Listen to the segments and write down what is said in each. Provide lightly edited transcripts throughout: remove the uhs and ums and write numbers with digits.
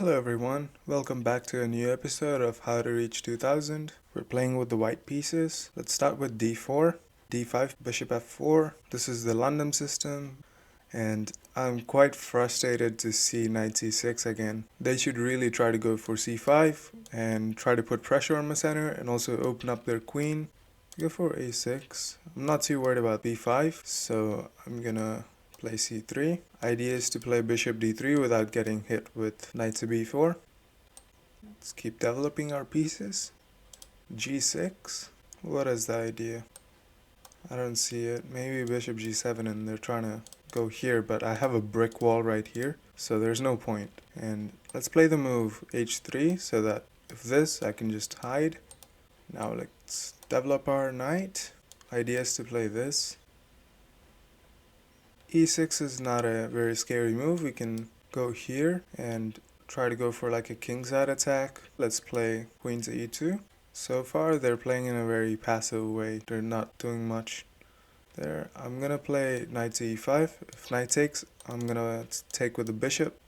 Hello everyone, welcome back to a new episode of How to Reach 2000. We're playing with the white pieces. Let's start with d4, d5, bishop f4. This is the London system, and I'm quite frustrated to see knight c6 again. They should really try to go for c5 and try to put pressure on my center and also open up their queen. Go for a6. I'm not too worried about b5, so I'm gonna play c3. Idea is to play bishop d3 without getting hit with knight to b4. Let's keep developing our pieces. g6. What is the idea? I don't see it. Maybe bishop g7 and they're trying to go here, but I have a brick wall right here, so there's no point. And let's play the move h3 so that if this, I can just hide. Now let's develop our knight. Idea is to play this. e6 is not a very scary move. We can go here and try to go for like a kingside attack. Let's play queen to e2. So far they're playing in a very passive way. They're not doing much there. I'm gonna play knight to e5. If knight takes, I'm gonna take with the bishop.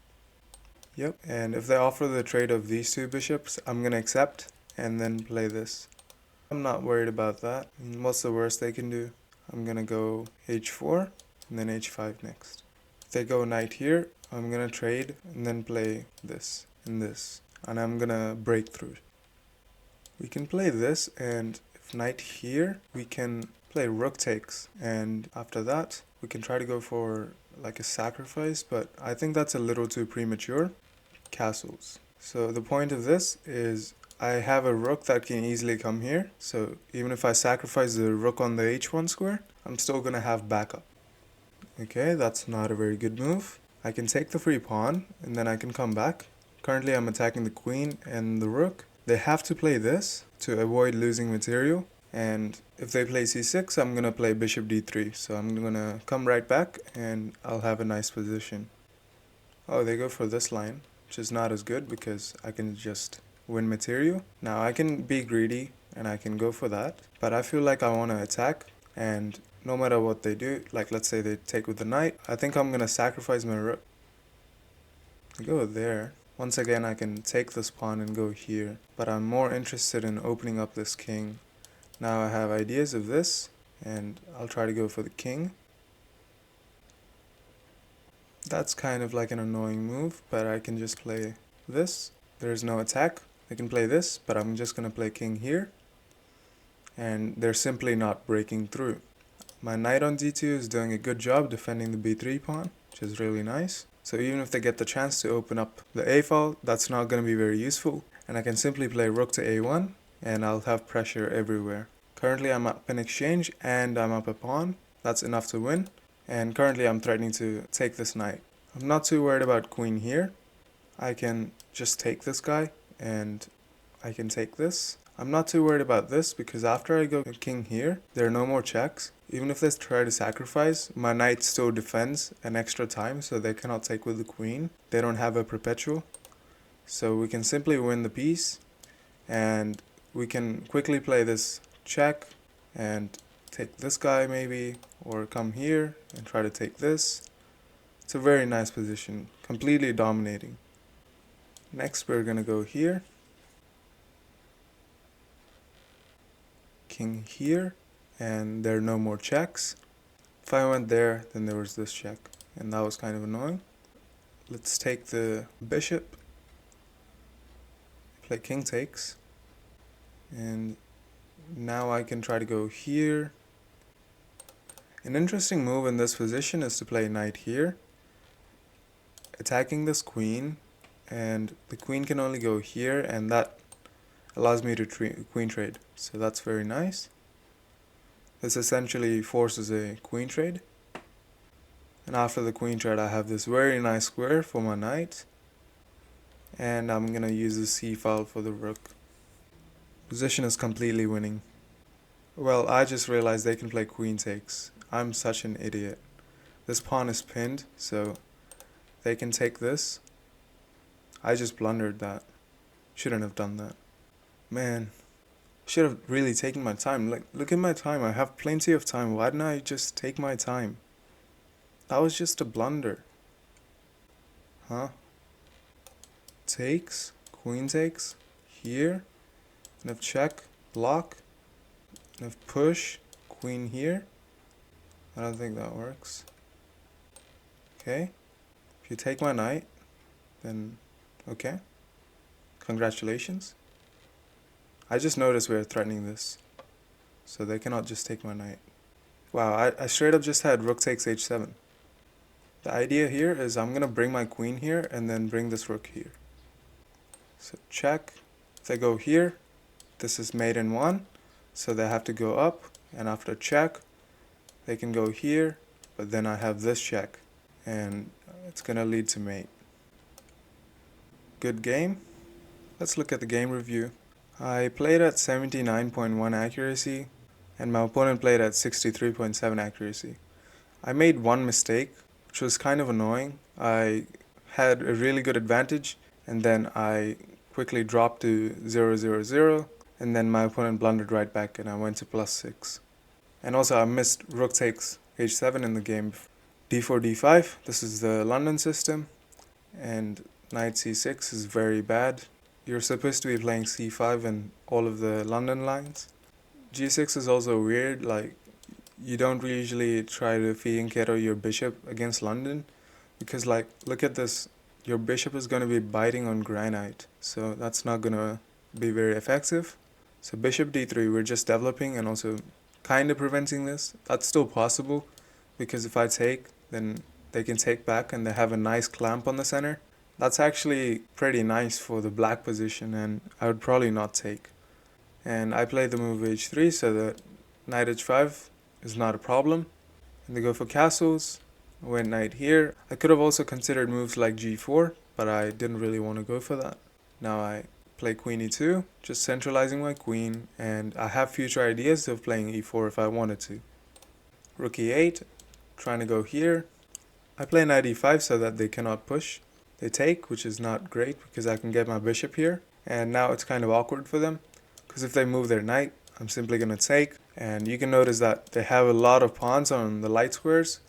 Yep, and if they offer the trade of these two bishops, I'm gonna accept and then play this. I'm not worried about that. What's the worst they can do? I'm gonna go h4 and then h5 next. If they go knight here, I'm gonna trade and then play this and this, and I'm gonna break through. We can play this, and if knight here, we can play rook takes, and after that we can try to go for like a sacrifice, but I think that's a little too premature. Castles. So the point of this is I have a rook that can easily come here, so even if I sacrifice the rook on the h1 square, I'm still gonna have backup. Okay, that's not a very good move. I can take the free pawn and then I can come back. Currently I'm attacking the queen and the rook. They have to play this to avoid losing material, and if they play c6, I'm gonna play bishop d3, so I'm gonna come right back and I'll have a nice position. Oh, they go for this line, which is not as good because I can just win material. Now I can be greedy and I can go for that, but I feel like I want to attack, and no matter what they do, like let's say they take with the knight, I think I'm gonna sacrifice my rook. They go there. Once again I can take this pawn and go here, but I'm more interested in opening up this king. Now I have ideas of this, and I'll try to go for the king. That's kind of like an annoying move, but I can just play this. There's no attack. I can play this, but I'm just gonna play king here, and they're simply not breaking through. My knight on d2 is doing a good job defending the b3 pawn, which is really nice. So even if they get the chance to open up the a file, that's not going to be very useful, and I can simply play rook to a1 and I'll have pressure everywhere. Currently I'm up in exchange and I'm up a pawn. That's enough to win, and currently I'm threatening to take this knight. I'm not too worried about queen here. I can just take this guy and I can take this. I'm not too worried about this because after I go king here, there are no more checks. Even if they try to sacrifice, my knight still defends an extra time, so they cannot take with the queen. They don't have a perpetual. So we can simply win the piece, and we can quickly play this check and take this guy maybe, or come here and try to take this. It's a very nice position, completely dominating. Next we're gonna go here. King here, and there are no more checks. If I went there, then there was this check, and that was kind of annoying. Let's take the bishop, play king takes, and now I can try to go here. An interesting move in this position is to play knight here, attacking this queen, and the queen can only go here, and that allows me to queen trade, so that's very nice. This essentially forces a queen trade, and after the queen trade I have this very nice square for my knight, and I'm gonna use the c file for the rook. Position is completely winning. Well, I just realized they can play queen takes. I'm such an idiot. This pawn is pinned, so they can take this. I just blundered that. Shouldn't have done that. Man, should have really taken my time. Like, look at my time. I have plenty of time. Why didn't I just take my time? That was just a blunder. Huh? takes, queen takes, here, and if check, block, and if push, queen here. I don't think that works. Okay, if you take my knight, then okay, congratulations. I just noticed we're threatening this, so they cannot just take my knight. Wow, I straight up just had rook takes h7. The idea here is I'm gonna bring my queen here and then bring this rook here. So check, if they go here, this is mate in one, so they have to go up, and after check, they can go here, but then I have this check, and it's gonna lead to mate. Good game. Let's look at the game review. I played at 79.1 accuracy, and my opponent played at 63.7 accuracy. I made one mistake, which was kind of annoying. I had a really good advantage, and then I quickly dropped to 0-0-0, and then my opponent blundered right back, and I went to +6. And also I missed rook takes h7 in the game. d4, d5, this is the London system, and knight c6 is very bad. You're supposed to be playing c5 and all of the London lines. g6 is also weird, like you don't usually try to fianchetto your bishop against London, because like look at this, your bishop is going to be biting on granite, so that's not going to be very effective. So bishop d3, we're just developing and also kind of preventing this. That's still possible, because if I take, then they can take back and they have a nice clamp on the center. That's actually pretty nice for the black position, and I would probably not take. And I played the move h3, so that knight h5 is not a problem. And they go for castles. I went knight here. I could have also considered moves like g4, but I didn't really want to go for that. Now I play queen e2, just centralizing my queen, and I have future ideas of playing e4 if I wanted to. Rook e8, trying to go here. I play knight e5 so that they cannot push. They take, which is not great because I can get my bishop here, and now it's kind of awkward for them, because if they move their knight, I'm simply going to take, and you can notice that they have a lot of pawns on the light squares,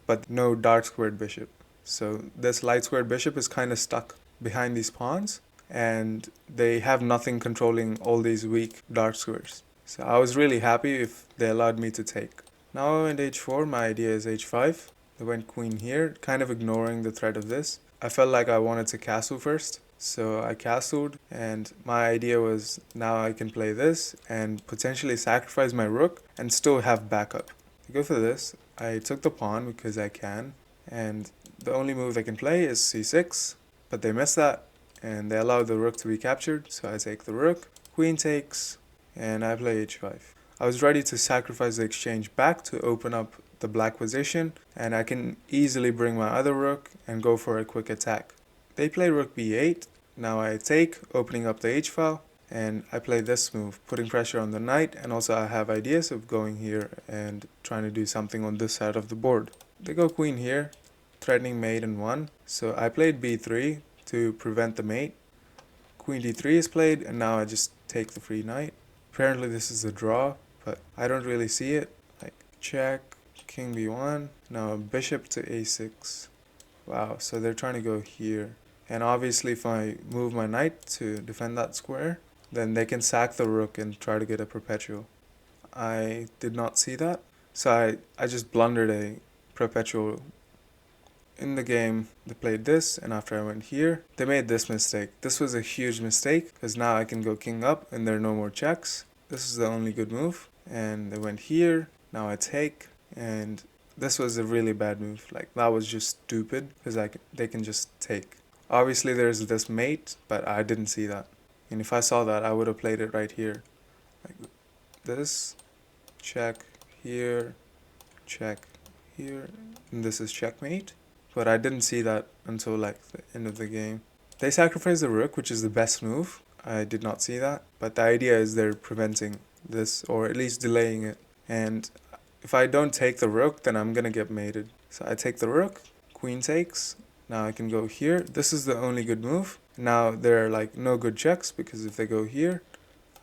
but no dark squared bishop. So this light squared bishop is kind of stuck behind these pawns, and they have nothing controlling all these weak dark squares. So I was really happy if they allowed me to take. Now I went h4, my idea is h5. They went queen here, kind of ignoring the threat of this. I felt like I wanted to castle first, so I castled, and my idea was now I can play this and potentially sacrifice my rook and still have backup. To go for this, I took the pawn because I can, and the only move I can play is c6, but they missed that, and they allowed the rook to be captured, so I take the rook, queen takes, and I play h5. I was ready to sacrifice the exchange back to open up the black position, and I can easily bring my other rook and go for a quick attack. They play rook b8, now I take, opening up the h-file, and I play this move, putting pressure on the knight, and also I have ideas of going here and trying to do something on this side of the board. They go queen here, threatening mate in one, so I played b3 to prevent the mate. Queen d3 is played, and now I just take the free knight. Apparently this is a draw, but I don't really see it. Like check, king b1, now bishop to a6. Wow, so they're trying to go here. And obviously if I move my knight to defend that square, then they can sack the rook and try to get a perpetual. I did not see that, so I just blundered a perpetual. In the game, they played this, and after I went here, they made this mistake. This was a huge mistake, because now I can go king up and there are no more checks. This is the only good move. And they went here, now I take, and this was a really bad move. Like, that was just stupid, because they can just take. Obviously there's this mate, but I didn't see that. And if I saw that, I would have played it right here. Like this, check here, and this is checkmate. But I didn't see that until like the end of the game. They sacrificed the rook, which is the best move. I did not see that. But the idea is they're preventing this, or at least delaying it. And if I don't take the rook, then I'm gonna get mated. So I take the rook, queen takes. Now I can go here. This is the only good move. Now there are like no good checks, because if they go here,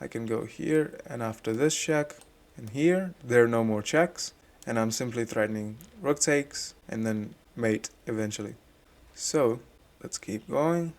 I can go here, and after this check and here, there are no more checks, and I'm simply threatening rook takes and then mate eventually. So let's keep going.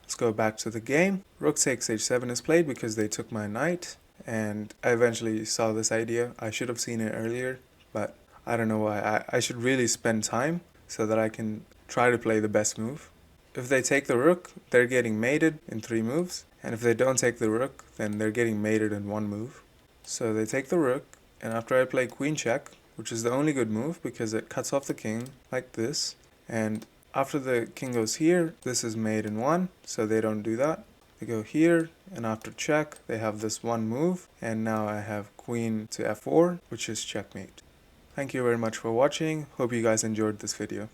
Let's go back to the game. Rook takes h7 is played because they took my knight, and I eventually saw this idea. I should have seen it earlier, but I don't know why. I should really spend time so that I can try to play the best move. If they take the rook, they're getting mated in 3 moves, and if they don't take the rook, then they're getting mated in 1 move. So they take the rook, and after I play queen check, which is the only good move because it cuts off the king like this, and after the king goes here, this is mate in 1, so they don't do that. They go here, and after check, they have this 1 move, and now I have queen to f4, which is checkmate. Thank you very much for watching. Hope you guys enjoyed this video.